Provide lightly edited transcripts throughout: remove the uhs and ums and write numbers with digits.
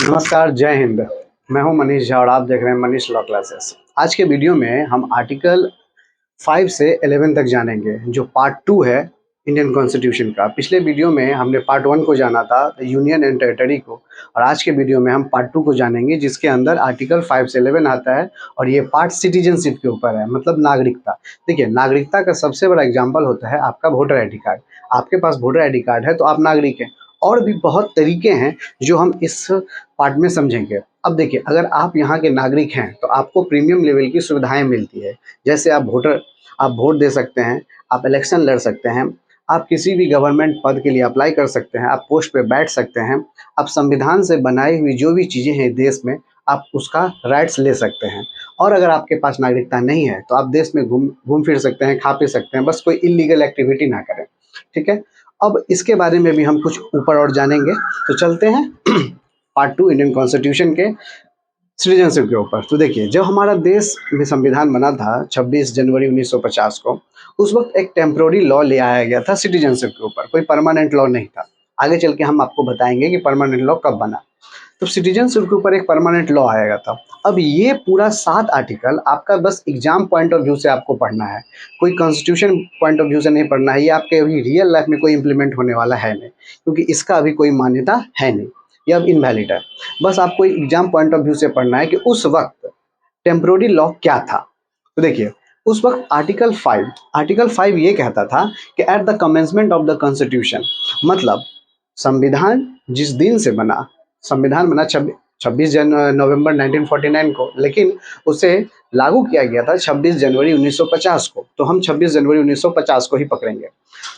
नमस्कार, जय हिंद। मैं हूं मनीष झा और आप देख रहे हैं मनीष लॉ क्लासेस। आज के वीडियो में हम आर्टिकल 5 से 11 तक जानेंगे, जो पार्ट 2 है इंडियन कॉन्स्टिट्यूशन का। पिछले वीडियो में हमने पार्ट 1 को जाना था, यूनियन एंड टेरिटरी को, और आज के वीडियो में हम पार्ट 2 को जानेंगे, जिसके अंदर आर्टिकल 5 से 11 आता है। और ये पार्ट सिटीजनशिप के ऊपर है, मतलब नागरिकता। देखिए, नागरिकता का सबसे बड़ा एग्जाम्पल होता है आपका वोटर आई डी कार्ड। आपके पास वोटर आई डी कार्ड है तो आप नागरिक हैं। और भी बहुत तरीके हैं जो हम इस पार्ट में समझेंगे। अब देखिए, अगर आप यहाँ के नागरिक हैं तो आपको प्रीमियम लेवल की सुविधाएं मिलती है। जैसे आप वोट दे सकते हैं, आप इलेक्शन लड़ सकते हैं, आप किसी भी गवर्नमेंट पद के लिए अप्लाई कर सकते हैं, आप पोस्ट पे बैठ सकते हैं, आप संविधान से बनाई हुई जो भी चीज़ें हैं देश में, आप उसका राइट्स ले सकते हैं। और अगर आपके पास नागरिकता नहीं है तो आप देश में घूम फिर सकते हैं, खा पी सकते हैं, बस कोई इलीगल एक्टिविटी ना करें। ठीक है। अब इसके बारे में भी हम कुछ ऊपर और जानेंगे, तो चलते हैं पार्ट 2 इंडियन कॉन्स्टिट्यूशन के सिटीजनशिप के ऊपर। तो देखिए, जब हमारा देश में संविधान बना था 26 जनवरी 1950 को, उस वक्त एक टेम्प्रोरी लॉ ले आया गया था सिटीजनशिप के ऊपर। कोई परमानेंट लॉ नहीं था। आगे चल के हम आपको बताएंगे कि परमानेंट लॉ कब बना। तो सिटीजनशिप के ऊपर एक परमानेंट लॉ आएगा था। अब ये पूरा 7 आर्टिकल आपका बस एग्जाम पॉइंट ऑफ व्यू से आपको पढ़ना है, कोई कॉन्स्टिट्यूशन पॉइंट ऑफ व्यू से नहीं पढ़ना है। ये आपके अभी रियल लाइफ में कोई इंप्लीमेंट होने वाला है नहीं, क्योंकि इसका अभी कोई मान्यता है नहीं, ये अब इनवैलिड है। बस आपको एग्जाम पॉइंट ऑफ व्यू से पढ़ना है कि उस वक्त टेम्प्रोरी लॉ क्या था। तो देखिए, उस वक्त आर्टिकल 5 ये कहता था कि at the commencement of the constitution, मतलब संविधान जिस दिन से बना, संविधान बना 26 नवंबर 1949 को, लेकिन उसे लागू किया गया था 26 जनवरी 1950 को। तो हम 26 जनवरी 1950 को ही पकड़ेंगे।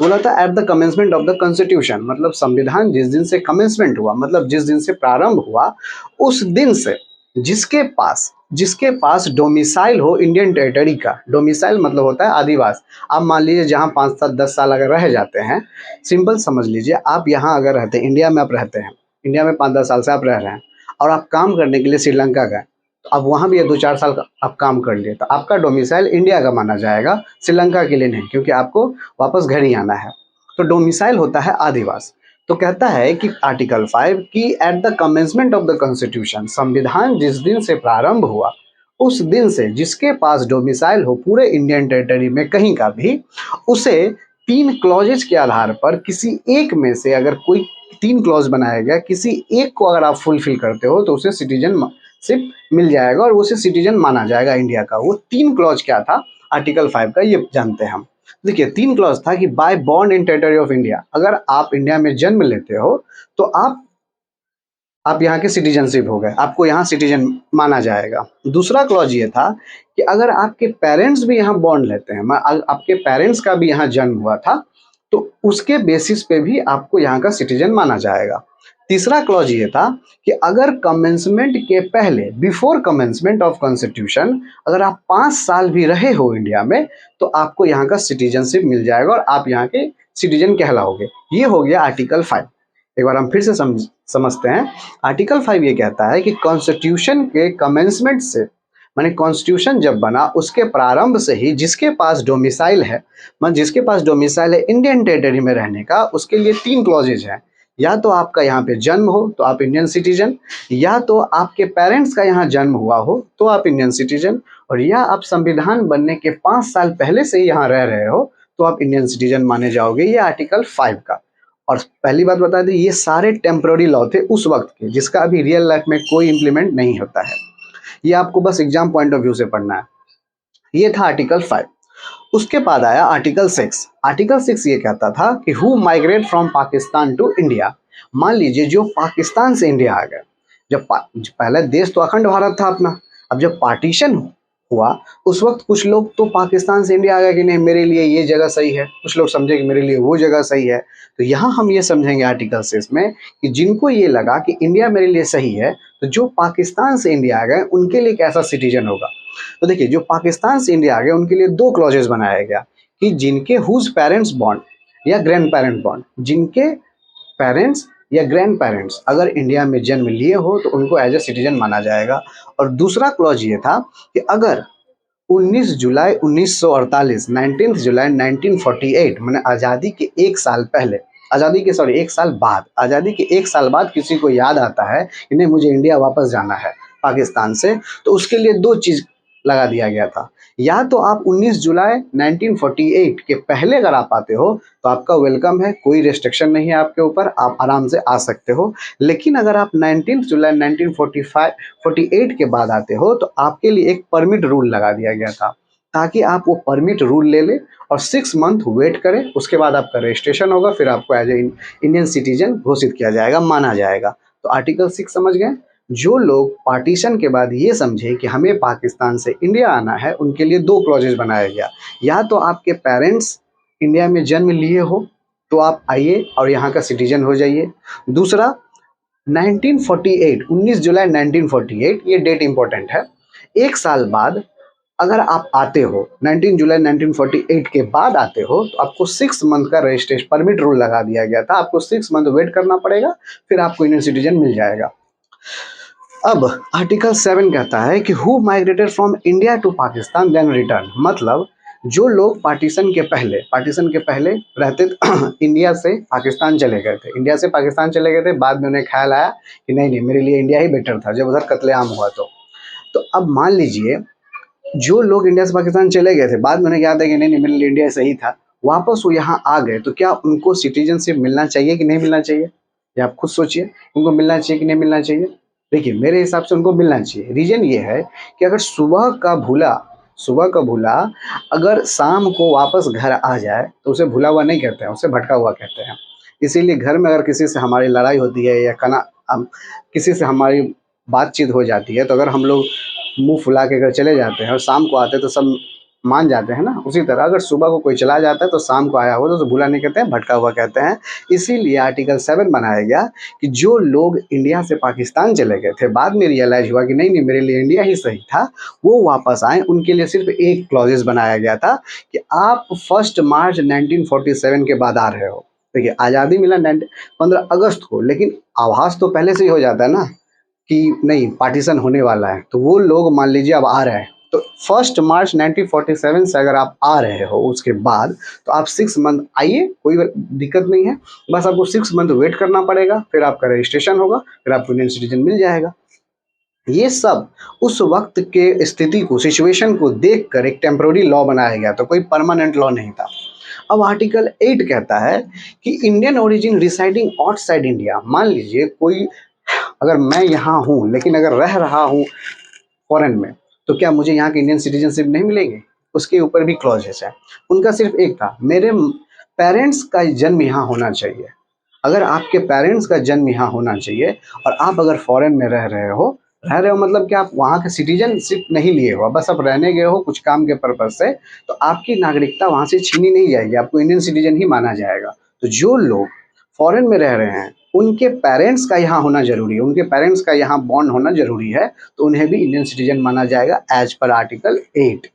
बोला था at the commencement of the constitution, मतलब संविधान जिस दिन से कमेंसमेंट हुआ, मतलब जिस दिन से प्रारंभ हुआ, उस दिन से जिसके पास डोमिसाइल हो इंडियन टेरिटरी का। डोमिसाइल मतलब होता है आदिवास। आप मान लीजिए जहाँ 5 7 10 साल अगर रह जाते हैं, सिंपल समझ लीजिए, आप यहाँ अगर रहते हैं, इंडिया में आप रहते हैं, इंडिया में 5 10 साल से आप रह रहे हैं, और आप काम करने के लिए श्रीलंका गए, तो अब वहाँ भी 2 4 साल आप काम कर लिए, तो आपका डोमिसाइल इंडिया का माना जाएगा, श्रीलंका के लिए नहीं, क्योंकि आपको वापस घर ही आना है। तो डोमिसाइल होता है आदिवास। तो कहता है कि आर्टिकल 5 की at the commencement of the constitution, संविधान जिस दिन से प्रारंभ हुआ, उस दिन से जिसके पास डोमिसाइल हो पूरे इंडियन टेरिटरी में कहीं का भी, उसे 3 क्लॉजेज के आधार पर किसी एक में से, अगर कोई 3 क्लॉज बनाया गया, किसी एक को अगर आप फुलफिल करते हो तो उसे सिटीजनशिप मिल जाएगा और उसे सिटीजन माना जाएगा इंडिया का। वो 3 क्लॉज क्या था आर्टिकल 5 का, ये जानते हैं हम। देखिए, 3 क्लॉज था कि by born in territory of India, अगर आप इंडिया में जन्म लेते हो तो आप यहाँ के सिटीजनशिप हो गए, आपको यहाँ सिटीजन माना जाएगा। दूसरा क्लॉज ये था कि अगर आपके पेरेंट्स भी यहाँ बॉर्न लेते हैं, आपके पेरेंट्स का भी यहाँ जन्म हुआ था, तो उसके बेसिस पे भी आपको यहाँ का सिटीजन माना जाएगा। तीसरा क्लॉज ये था कि अगर कमेंसमेंट के पहले, बिफोर कमेंसमेंट ऑफ कॉन्स्टिट्यूशन, अगर आप 5 साल भी रहे हो इंडिया में, तो आपको यहाँ का सिटीजनशिप मिल जाएगा और आप यहाँ के सिटीजन कहलाओगे। ये हो गया आर्टिकल 5। एक बार हम फिर से समझते हैं। आर्टिकल 5 ये कहता है कि कॉन्स्टिट्यूशन के कमेंसमेंट से, माने कॉन्स्टिट्यूशन जब बना उसके प्रारंभ से ही जिसके पास डोमिसाइल है, मतलब जिसके पास डोमिसाइल है इंडियन टेरिटरी में रहने का, उसके लिए 3 क्लॉजेज हैं। या तो आपका यहाँ पे जन्म हो तो आप इंडियन सिटीजन, या तो आपके पेरेंट्स का यहाँ जन्म हुआ हो तो आप इंडियन सिटीजन, और या आप संविधान बनने के 5 साल पहले से ही यहाँ रह रहे हो तो आप इंडियन सिटीजन माने जाओगे। ये आर्टिकल 5 का। और पहली बात बता दें, ये सारे टेम्प्रोरी लॉ थे उस वक्त के, जिसका अभी रियल लाइफ में कोई इंप्लीमेंट नहीं होता है। ये आपको बस एग्जाम पॉइंट ऑफ व्यू से पढ़ना है। ये था आर्टिकल 5। उसके बाद आया आर्टिकल 6। आर्टिकल 6 ये कहता था कि who migrate from Pakistan to India. मान लीजिए जो पाकिस्तान से इंडिया आ गए, जब पहले देश तो अखंड भारत था अपना, अब जब पार्टीशन हुआ उस वक्त कुछ लोग तो पाकिस्तान से इंडिया आ गए कि नहीं, मेरे लिए ये जगह सही है, कुछ लोग समझे कि मेरे लिए वो जगह सही है। तो यहाँ हम ये समझेंगे आर्टिकल 6 में कि जिनको ये लगा कि इंडिया मेरे लिए सही है, तो जो पाकिस्तान से इंडिया आ गए उनके लिए कैसा सिटीजन होगा। तो देखिए, जो पाकिस्तान से इंडिया आ गए उनके लिए 2 क्लॉजेज बनाया गया कि जिनके हुज पेरेंट्स बॉर्न या ग्रैंड पेरेंट बॉर्न, जिनके पेरेंट्स या ग्रैंड पेरेंट्स अगर इंडिया में जन्म लिए हो तो उनको एज ए सिटीजन माना जाएगा। और दूसरा क्लॉज ये था कि अगर 19 जुलाई 1948, 19 जुलाई 1948, मैंने आज़ादी के 1 साल पहले, आज़ादी के सॉरी 1 साल बाद, आज़ादी के 1 साल बाद किसी को याद आता है कि नहीं मुझे इंडिया वापस जाना है पाकिस्तान से, तो उसके लिए 2 चीज़ लगा दिया गया था। या तो आप 19 जुलाई 1948 के पहले अगर आप आते हो तो आपका वेलकम है, कोई रेस्ट्रिक्शन नहीं है आपके ऊपर, आप आराम से आ सकते हो। लेकिन अगर आप 19 जुलाई 1948 के बाद आते हो तो आपके लिए एक परमिट रूल लगा दिया गया था, ताकि आप वो परमिट रूल ले लें और 6 मंथ वेट करें, उसके बाद आपका रजिस्ट्रेशन होगा, फिर आपको एज ए इंडियन सिटीजन घोषित किया जाएगा, माना जाएगा। तो आर्टिकल 6 समझ गए। जो लोग पार्टीशन के बाद ये समझे कि हमें पाकिस्तान से इंडिया आना है, उनके लिए 2 क्लॉजेज बनाया गया। या तो आपके पेरेंट्स इंडिया में जन्म लिए हो तो आप आइए और यहाँ का सिटीजन हो जाइए। दूसरा 1948 19 जुलाई 1948 ये डेट इंपॉर्टेंट है। 1 साल बाद अगर आप आते हो 19 जुलाई 1948 के बाद आते हो तो आपको 6 मंथ का रजिस्ट्रेशन परमिट रूल लगा दिया गया था। आपको 6 मंथ वेट करना पड़ेगा, फिर आपको इंडियन सिटीजन मिल जाएगा। अब आर्टिकल 7 कहता है कि who migrated from India to Pakistan then return, मतलब जो लोग पार्टीशन के पहले रहते इंडिया से पाकिस्तान चले गए थे, बाद में उन्हें ख्याल आया कि नहीं मेरे लिए इंडिया ही बेटर था, जब उधर कत्लेआम हुआ तो अब मान लीजिए जो लोग इंडिया से पाकिस्तान चले गए थे, बाद में उन्हें याद है कि नहीं मेरे लिए इंडिया सही था, वापस वो यहाँ आ गए, तो क्या उनको सिटीजनशिप मिलना चाहिए कि नहीं मिलना चाहिए? ये आप खुद सोचिए, उनको मिलना चाहिए कि नहीं मिलना चाहिए? देखिए मेरे हिसाब से उनको मिलना चाहिए। रीजन ये है कि अगर सुबह का भूला अगर शाम को वापस घर आ जाए तो उसे भूला हुआ नहीं कहते हैं, उसे भटका हुआ कहते हैं। इसीलिए घर में अगर किसी से हमारी लड़ाई होती है या किसी से हमारी बातचीत हो जाती है, तो अगर हम लोग मुंह फुला के अगर चले जाते हैं और शाम को आते हैं तो सब मान जाते हैं ना। उसी तरह अगर सुबह को कोई चला जाता है तो शाम को आया हो तो उसे भूला नहीं कहते हैं, भटका हुआ कहते हैं। इसीलिए आर्टिकल 7 बनाया गया कि जो लोग इंडिया से पाकिस्तान चले गए थे, बाद में रियलाइज हुआ कि नहीं मेरे लिए इंडिया ही सही था, वो वापस आए, उनके लिए सिर्फ एक क्लॉजेस बनाया गया था कि आप 1 मार्च 1947 के बाद आ रहे हो। देखिए आज़ादी मिला 15 अगस्त को, लेकिन आभास तो पहले से ही हो जाता है ना कि नहीं पार्टीशन होने वाला है। तो वो लोग मान लीजिए अब आ रहे हैं, तो 1 मार्च 1947 से अगर आप आ रहे हो उसके बाद, तो आप 6 मंथ आइए, कोई दिक्कत नहीं है। बस आपको 6 मंथ वेट करना पड़ेगा, फिर आपका रजिस्ट्रेशन होगा, फिर आपको इंडियन सिटीजन मिल जाएगा। ये सब उस वक्त के स्थिति को, सिचुएशन को देखकर एक टेम्पररी लॉ बनाया गया, तो कोई परमानेंट लॉ नहीं था। अब आर्टिकल 8 कहता है कि Indian origin residing outside India, मान लीजिए कोई अगर मैं यहाँ हूँ लेकिन अगर रह रहा हूँ फॉरेन में, तो क्या मुझे यहाँ की इंडियन सिटीजनशिप नहीं मिलेगी? उसके ऊपर भी क्लॉजेस है। उनका सिर्फ एक था, मेरे पेरेंट्स का जन्म यहाँ होना चाहिए। अगर आपके पेरेंट्स का जन्म यहाँ होना चाहिए और आप अगर फॉरेन में रह रहे हो मतलब कि आप वहाँ के सिटीजनशिप नहीं लिए हो, बस आप रहने गए हो कुछ काम के पर्पज से, तो आपकी नागरिकता वहाँ से छीनी नहीं जाएगी, आपको इंडियन सिटीजन ही माना जाएगा। तो जो लोग फॉरेन में रह रहे हैं उनके पेरेंट्स का यहाँ होना जरूरी है, उनके पेरेंट्स का यहाँ बॉन्ड होना जरूरी है, तो उन्हें भी इंडियन सिटीजन माना जाएगा एज पर आर्टिकल 8।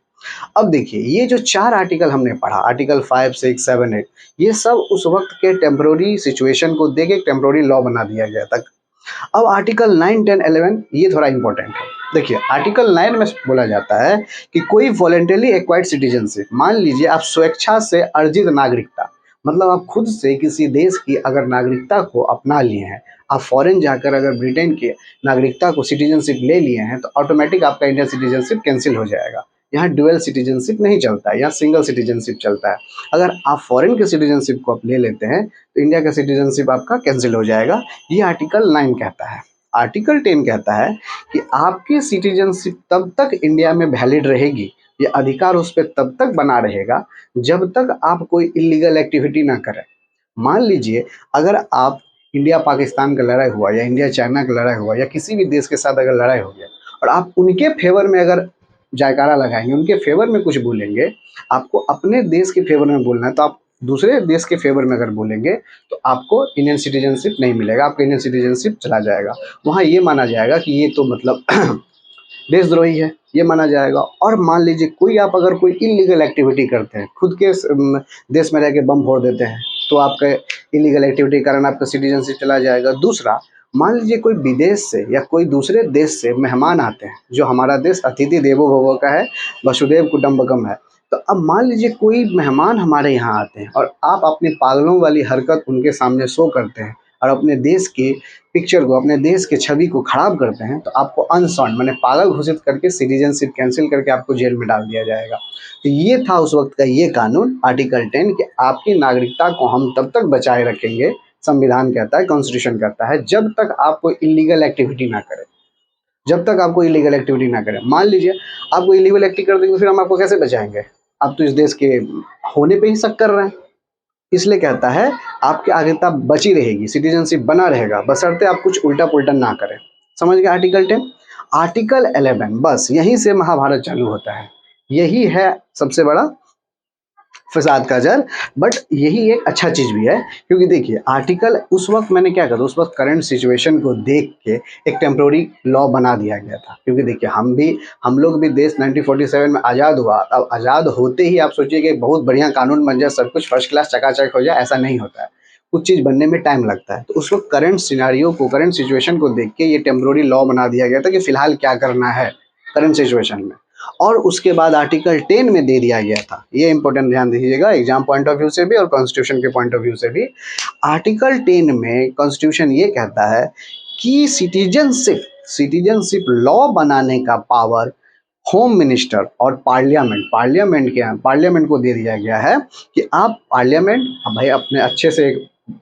अब देखिए ये जो 4 आर्टिकल हमने पढ़ा, आर्टिकल 5, 6, 7, 8, ये सब उस वक्त के टेम्पररी सिचुएशन को देख एक टेम्पररी लॉ बना दिया गया था। अब आर्टिकल 9, 10, 11 ये थोड़ा इंपॉर्टेंट है। देखिए आर्टिकल 9 में बोला जाता है कि कोई वॉलेंटरली एक्वायर्ड सिटीजनशिप, मान लीजिए आप स्वेच्छा से अर्जित नागरिकता, मतलब आप खुद से किसी देश की अगर नागरिकता को अपना लिए हैं, आप फॉरेन जाकर अगर ब्रिटेन की नागरिकता को सिटीजनशिप ले लिए हैं, तो ऑटोमेटिक आपका इंडियन सिटीजनशिप कैंसिल हो जाएगा। यहाँ ड्यूअल सिटीजनशिप नहीं चलता है, यहाँ सिंगल सिटीजनशिप चलता है। अगर आप फॉरेन के सिटीजनशिप को आप ले लेते हैं तो इंडिया का सिटीजनशिप आपका कैंसिल हो जाएगा। ये आर्टिकल 9 कहता है। आर्टिकल 10 कहता है कि आपकी सिटीजनशिप तब तक इंडिया में वैलिड रहेगी, ये अधिकार उस पर तब तक बना रहेगा जब तक आप कोई इलीगल एक्टिविटी ना करें। मान लीजिए अगर आप इंडिया पाकिस्तान का लड़ाई हुआ या इंडिया चाइना का लड़ाई हुआ या किसी भी देश के साथ अगर लड़ाई हो गया और आप उनके फेवर में अगर जयकारा लगाएंगे, उनके फेवर में कुछ बोलेंगे, आपको अपने देश के फेवर में बोलना है, तो आप दूसरे देश के फेवर में अगर बोलेंगे तो आपको इंडियन सिटीजनशिप नहीं मिलेगा, आपका इंडियन सिटीजनशिप चला जाएगा। वहाँ ये माना जाएगा कि ये तो मतलब देशद्रोही है, ये माना जाएगा। और मान लीजिए कोई आप अगर कोई इलीगल एक्टिविटी करते हैं, खुद के देश में रह के बम फोड़ देते हैं, तो आपका इलीगल एक्टिविटी के कारण आपका सिटीजनशिप चला जाएगा। दूसरा, मान लीजिए कोई विदेश से या कोई दूसरे देश से मेहमान आते हैं, जो हमारा देश अतिथि देवो भव का है, वसुदेव कुटुम्बकम है, तो अब मान लीजिए कोई मेहमान हमारे यहाँ आते हैं और आप अपनी पागलों वाली हरकत उनके सामने शो करते हैं और अपने देश के पिक्चर को, अपने देश के छवि को खराब करते हैं, तो आपको अनसॉन्ड मैंने पागल घोषित करके सिटीजनशिप कैंसिल करके आपको जेल में डाल दिया जाएगा। तो ये था उस वक्त का ये कानून आर्टिकल 10 कि आपकी नागरिकता को हम तब तक बचाए रखेंगे, संविधान कहता है, कॉन्स्टिट्यूशन कहता है, जब तक आप कोई इलीगल एक्टिविटी ना करें, जब तक आपको इलीगल एक्टिविटी ना करें। मान लीजिए आपको इलीगल एक्टिविटी कर देंगे तो फिर हम आपको कैसे बचाएंगे? आप तो इस देश के होने पे ही शक कर रहे हैं। इसलिए कहता है आपकी नागरिकता बची रहेगी, सिटीजनशिप बना रहेगा, बशर्ते आप कुछ उल्टा पुल्टा ना करें। समझ गए आर्टिकल 10? आर्टिकल 11 बस यहीं से महाभारत चालू होता है। यही है सबसे बड़ा फसाद का जड़। बट यही एक अच्छा चीज़ भी है, क्योंकि देखिए आर्टिकल उस वक्त मैंने क्या करा, उस वक्त करंट सिचुएशन को देख के एक टेम्प्रोरी लॉ बना दिया गया था। क्योंकि देखिए हम लोग भी देश 1947 में आज़ाद हुआ। अब आज़ाद होते ही आप सोचिए कि बहुत बढ़िया कानून बन जाए, सब कुछ फर्स्ट क्लास चकाचक हो जाए, ऐसा नहीं होता है। कुछ चीज़ बनने में टाइम लगता है। तो उस वक्त करंट सिनारियो को, करंट सिचुएशन को देख के ये टेम्प्रोरी लॉ बना दिया गया था कि फिलहाल क्या करना है करंट सिचुएशन में। और उसके बाद आर्टिकल 10 में दे दिया गया था, ये इंपॉर्टेंट ध्यान दीजिएगा एग्जाम पॉइंट ऑफ व्यू से भी और कॉन्स्टिट्यूशन के पॉइंट ऑफ व्यू से भी। आर्टिकल 10 में कॉन्स्टिट्यूशन ये कहता है कि सिटीजनशिप लॉ बनाने का पावर होम मिनिस्टर और पार्लियामेंट को दे दिया गया है कि आप पार्लियामेंट भाई अपने अच्छे से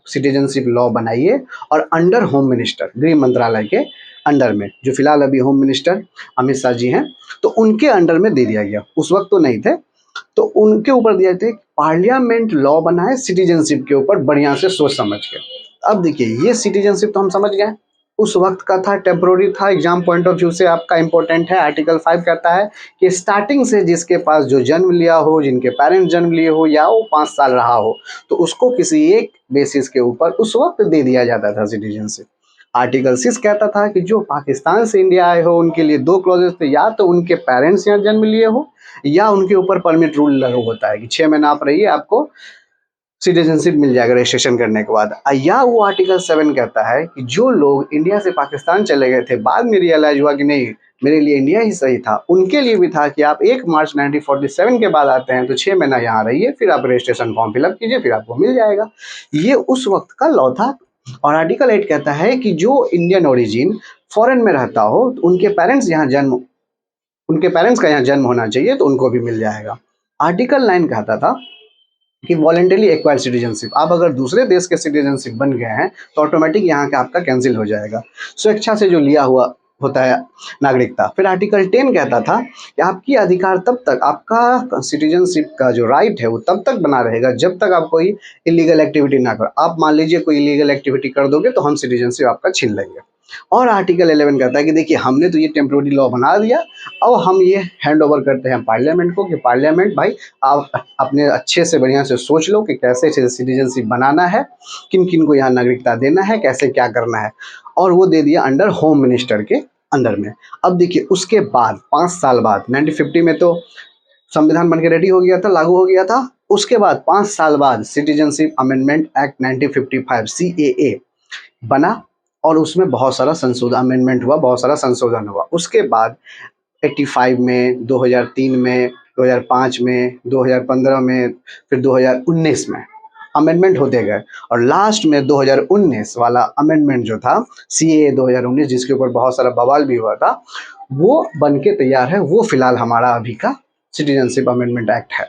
सिटीजनशिप लॉ बनाइए, और अंडर होम मिनिस्टर, गृह मंत्रालय के अंडर में, जो फिलहाल अभी होम मिनिस्टर अमित शाह जी हैं, तो उनके अंडर में दे दिया गया। उस वक्त तो नहीं थे, तो उनके ऊपर दिया थे पार्लियामेंट लॉ बनाए सिटीजनशिप के ऊपर बढ़िया से सोच समझ के। अब देखिए ये सिटीजनशिप तो हम समझ गए, उस वक्त का था, टेम्प्रोरी था, एग्जाम पॉइंट ऑफ व्यू से आपका इंपॉर्टेंट है। आर्टिकल 5 कहता है कि स्टार्टिंग से जिसके पास जो जन्म लिया हो, जिनके पेरेंट्स जन्म लिए हो, या वो 5 साल रहा हो, तो उसको किसी एक बेसिस के ऊपर उस वक्त दे दिया जाता था सिटीजनशिप। आर्टिकल 6 कहता था कि जो पाकिस्तान से इंडिया आए हो उनके लिए 2 क्लॉजेस थे, या तो उनके पेरेंट्स यहाँ जन्म लिए हो, या उनके ऊपर परमिट रूल लागू होता है कि 6 महीना आप रहिए, आपको सिटीजनशिप मिल जाएगा रजिस्ट्रेशन करने के बाद। या वो आर्टिकल 7 कहता है कि जो लोग इंडिया से पाकिस्तान चले गए थे, बाद में रियलाइज हुआ कि नहीं मेरे लिए इंडिया ही सही था, उनके लिए भी था कि आप 1 मार्च 1947 के बाद आते हैं तो 6 महीना यहाँ रहिए, फिर आप रजिस्ट्रेशन फॉर्म फिलअप कीजिए, फिर आपको मिल जाएगा। ये उस वक्त का लॉ था। और आर्टिकल 8 कहता है कि जो इंडियन ओरिजिन फॉरेन में रहता हो, तो उनके पेरेंट्स का यहाँ जन्म होना चाहिए, तो उनको भी मिल जाएगा। आर्टिकल 9 कहता था कि वॉलेंटरी एक्वायर्ड सिटीजनशिप, आप अगर दूसरे देश के सिटीजनशिप बन गए हैं तो ऑटोमेटिक यहाँ का आपका कैंसिल हो जाएगा, स्वेच्छा से जो लिया हुआ होता है नागरिकता। फिर आर्टिकल 10 कहता था कि आपकी अधिकार तब तक, आपका सिटीजनशिप का जो राइट है वो तब तक बना रहेगा जब तक आप कोई इलीगल एक्टिविटी ना करो। आप मान लीजिए कोई इलीगल एक्टिविटी कर दोगे तो हम सिटीजनशिप आपका छीन लेंगे। और आर्टिकल 11 कहता है कि देखिए हमने तो ये टेम्प्रोरी लॉ बना दिया, अब हम ये हैंड ओवर करते हैं पार्लियामेंट को कि पार्लियामेंट भाई आप अपने अच्छे से बढ़िया से सोच लो कि कैसे सिटीजनशिप बनाना है, किन किन को यहाँ नागरिकता देना है, कैसे क्या करना है। और वो दे दिया अंडर होम मिनिस्टर के अंडर में। अब देखिए उसके बाद 5 साल बाद 1950 में तो संविधान बन के रेडी हो गया था, लागू हो गया था। उसके बाद 5 साल बाद सिटीजनशिप अमेंडमेंट एक्ट 1955 CAA बना, और उसमें बहुत सारा संशोधन अमेंडमेंट हुआ, बहुत सारा संशोधन हुआ। उसके बाद 85 में, 2003 में, 2005 में, 2015 में, फिर 2019 में अमेंडमेंट होते गए, और लास्ट में 2019 वाला अमेंडमेंट जो था CAA 2019, जिसके ऊपर बहुत सारा बवाल भी हुआ था, वो बन के तैयार है। वो फिलहाल हमारा अभी का सिटीजनशिप अमेंडमेंट एक्ट है।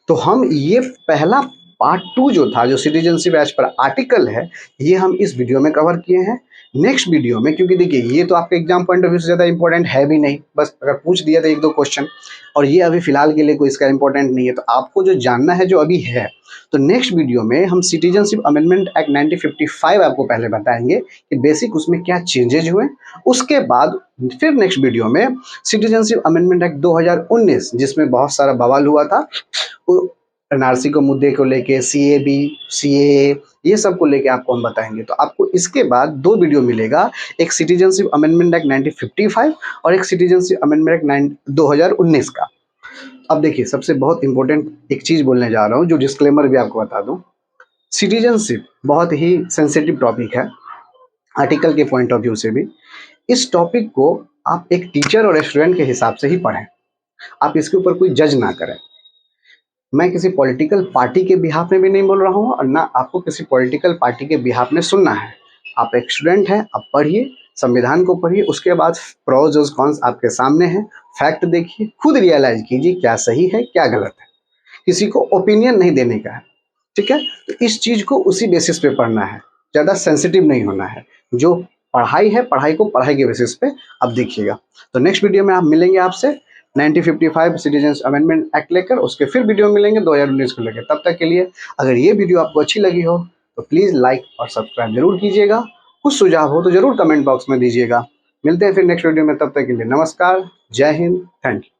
तो हम ये पहला पार्ट 2 जो था, जो सिटीजनशिप एज पर आर्टिकल है, ये हम इस वीडियो में कवर किए हैं। नेक्स्ट वीडियो में, क्योंकि देखिए ये तो आपके एग्जाम पॉइंट ऑफ व्यू से ज़्यादा इंपॉर्टेंट है भी नहीं, बस अगर पूछ दिया था 1-2 क्वेश्चन, और ये अभी फिलहाल के लिए कोई इसका इंपॉर्टेंट नहीं है, तो आपको जो जानना है जो अभी है, तो नेक्स्ट वीडियो में हम सिटीजनशिप अमेंडमेंट एक्ट 1955 आपको पहले बताएंगे कि बेसिक उसमें क्या चेंजेज हुए। उसके बाद फिर नेक्स्ट वीडियो में सिटीजनशिप अमेंडमेंट एक्ट 2019, जिसमें बहुत सारा बवाल हुआ था, NRC को मुद्दे को लेके, CAA ये सब को लेके आपको हम बताएंगे। तो आपको इसके बाद 2 वीडियो मिलेगा, एक सिटीजनशिप अमेंडमेंट एक्ट 1955 और एक सिटीजनशिप अमेंडमेंट एक्ट 2019 का। अब देखिए सबसे बहुत इंपॉर्टेंट एक चीज़ बोलने जा रहा हूँ, जो डिस्क्लेमर भी आपको बता दूँ। सिटीजनशिप बहुत ही सेंसिटिव टॉपिक है आर्टिकल के पॉइंट ऑफ व्यू से भी। इस टॉपिक को आप एक टीचर और स्टूडेंट के हिसाब से ही पढ़ें, आप इसके ऊपर कोई जज ना करें। मैं किसी पॉलिटिकल पार्टी के बिहाफ में भी नहीं बोल रहा हूँ और ना आपको किसी पॉलिटिकल पार्टी के बिहाफ में सुनना है। आप एक स्टूडेंट हैं, आप पढ़िए, संविधान को पढ़िए, उसके बाद प्रोज और कॉन्स आपके सामने हैं, फैक्ट देखिए, खुद रियलाइज कीजिए क्या सही है क्या गलत है। किसी को ओपिनियन नहीं देने का है, ठीक है। तो इस चीज़ को उसी बेसिस पे पढ़ना है, ज़्यादा सेंसिटिव नहीं होना है। जो पढ़ाई है, पढ़ाई को पढ़ाई के बेसिस पे आप देखिएगा। तो नेक्स्ट वीडियो में आप मिलेंगे आपसे 1955 सिटीजन्स अमेंडमेंट एक्ट लेकर, उसके फिर वीडियो मिलेंगे 2019 को लेकर। तब तक के लिए अगर ये वीडियो आपको अच्छी लगी हो तो प्लीज़ लाइक और सब्सक्राइब जरूर कीजिएगा। कुछ सुझाव हो तो जरूर कमेंट बॉक्स में दीजिएगा। मिलते हैं फिर नेक्स्ट वीडियो में, तब तक के लिए नमस्कार, जय हिंद, थैंक यू।